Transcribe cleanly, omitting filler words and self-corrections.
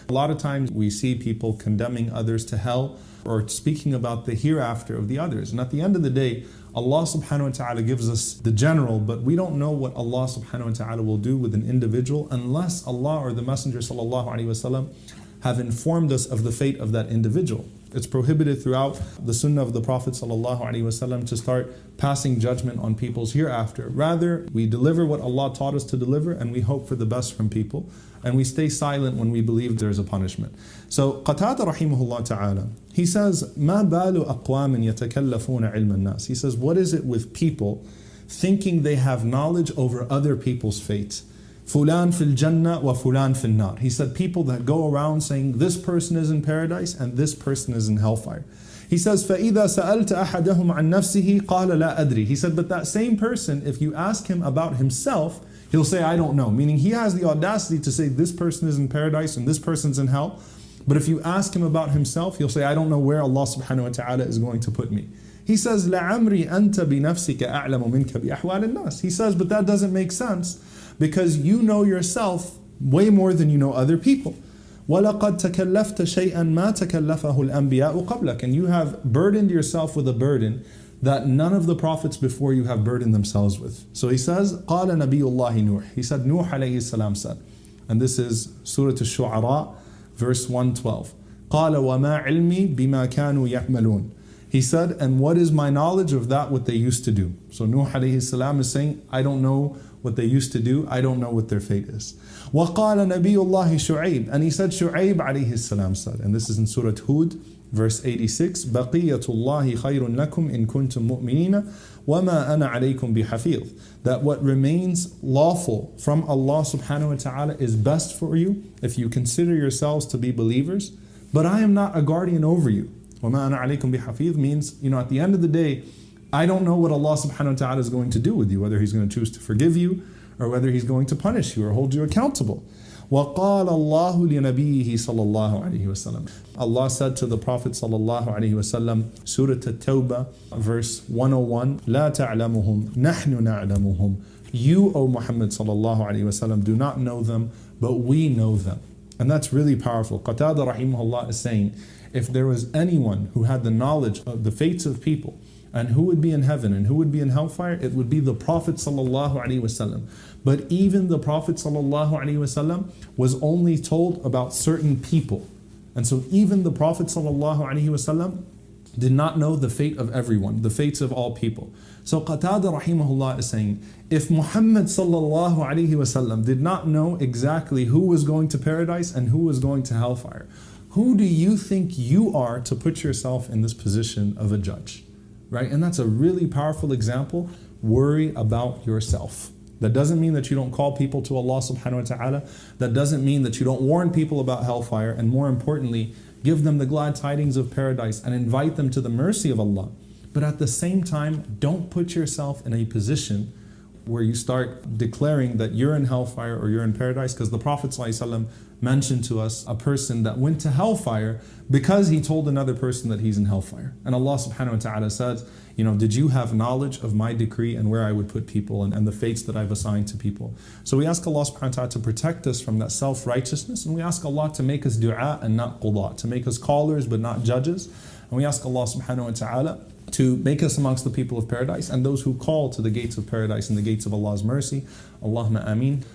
A lot of times we see people condemning others to hell or speaking about the hereafter of the others. And at the end of the day, Allah subhanahu wa ta'ala gives us the general, but we don't know what Allah subhanahu wa ta'ala will do with an individual unless Allah or the Messenger sallallahu alaihi wasallam have informed us of the fate of that individual. It's prohibited throughout the sunnah of the Prophet ﷺ to start passing judgment on people's hereafter. Rather, we deliver what Allah taught us to deliver and we hope for the best from people. And we stay silent when we believe there is a punishment. So Qatada rahimahullah ta'ala, he says, مَا بَالُ أَقْوَامٍ يَتَكَلَّفُونَ عِلْمَ النَّاسِ. He says, what is it with people thinking they have knowledge over other people's fate? Fulan fil Jannah wa fulan fil nar. He said people that go around saying this person is in paradise and this person is in hellfire. He says, فَإِذَا سَأَلْتَ أَحَدَهُمْ عَنْ نَفْسِهِ قَالَ لَا أَدْرِي. He said, but that same person, if you ask him about himself, he'll say, I don't know. Meaning he has the audacity to say this person is in paradise and this person's in hell. But if you ask him about himself, he'll say, I don't know where Allah subhanahu wa ta'ala is going to put me. He says, لَعَمْرِي أَنْتَ بِنَفْسِكَ أَعْلَمُ مِنْكَ بِأَحْوَالِ النَّاسِ. He says, but that doesn't make sense because you know yourself way more than you know other people. وَلَقَدْ تَكَلَّفْتَ شَيْئًا مَا تَكَلَّفَهُ الْأَنْبِيَاءُ قَبْلَكَ. And you have burdened yourself with a burden that none of the prophets before you have burdened themselves with. So he says, قَالَ نَبِيُّ اللَّهِ نُوحٍ. He said, Nuh alayhi salam said, and this is Surah Al-Shu'ara, verse 112. قَالَ وَمَا عِلْمِي بِمَا كَانُوا يَعْمَلُونَ. He said, and what is my knowledge of that what they used to do? So Nuh alayhi salam is saying, I don't know what they used to do, I don't know what their fate is. وَقَالَ نَبِيُّ اللَّهِ شُعَيْبٍ. And he said, Shu'aib alayhi salam said, and this is in Surah Hud, verse 86, بَقِيَّةُ اللَّهِ خَيْرٌ لَكُمْ إِن كُنْتُم مُؤْمِنِينَ وَمَا أَنَا عَلَيْكُمْ بِحَفِيظٍ. That what remains lawful from Allah subhanahu wa ta'ala is best for you if you consider yourselves to be believers, but I am not a guardian over you. وَمَا أَنَا عَلَيْكُمْ بِحَفِيظٍ means, at the end of the day, I don't know what Allah subhanahu wa ta'ala is going to do with you, whether He's going to choose to forgive you or whether He's going to punish you or hold you accountable. وَقَالَ اللَّهُ لِنَبِيِّهِ صَلَى اللَّهُ عَلَيْهِ وَسَلَّمَ. Allah said to the Prophet sallallahu alaihi wasallam, Surah At-Tawbah, verse 101, لَا تَعْلَمُهُمْ نَحْنُ نَعْلَمُهُمْ. You, O Muhammad sallallahu alaihi wasallam, do not know them, but we know them. And that's really powerful. Qatada rahimahullah is saying, if there was anyone who had the knowledge of the fates of people and who would be in heaven and who would be in hellfire, it would be the Prophet sallallahu alaihi wasallam. But even the Prophet sallallahu alaihi wasallam was only told about certain people. And so even the Prophet sallallahu alaihi wasallam did not know the fate of everyone, the fates of all people. So Qatada rahimahullah is saying, if Muhammad sallallahu alaihi wasallam did not know exactly who was going to paradise and who was going to hellfire, who do you think you are to put yourself in this position of a judge? Right? And that's a really powerful example. Worry about yourself. That doesn't mean that you don't call people to Allah subhanahu wa ta'ala. That doesn't mean that you don't warn people about hellfire. And more importantly, give them the glad tidings of paradise and invite them to the mercy of Allah. But at the same time, don't put yourself in a position where you start declaring that you're in hellfire or you're in paradise, because the Prophet ﷺ mentioned to us a person that went to hellfire because he told another person that he's in hellfire. And Allah subhanahu wa ta'ala says, did you have knowledge of my decree and where I would put people and the fates that I've assigned to people? So we ask Allah subhanahu wa ta'ala to protect us from that self-righteousness, and we ask Allah to make us du'a and not qudha, to make us callers but not judges. And we ask Allah subhanahu wa ta'ala to make us amongst the people of paradise and those who call to the gates of paradise and the gates of Allah's mercy. Allahumma ameen.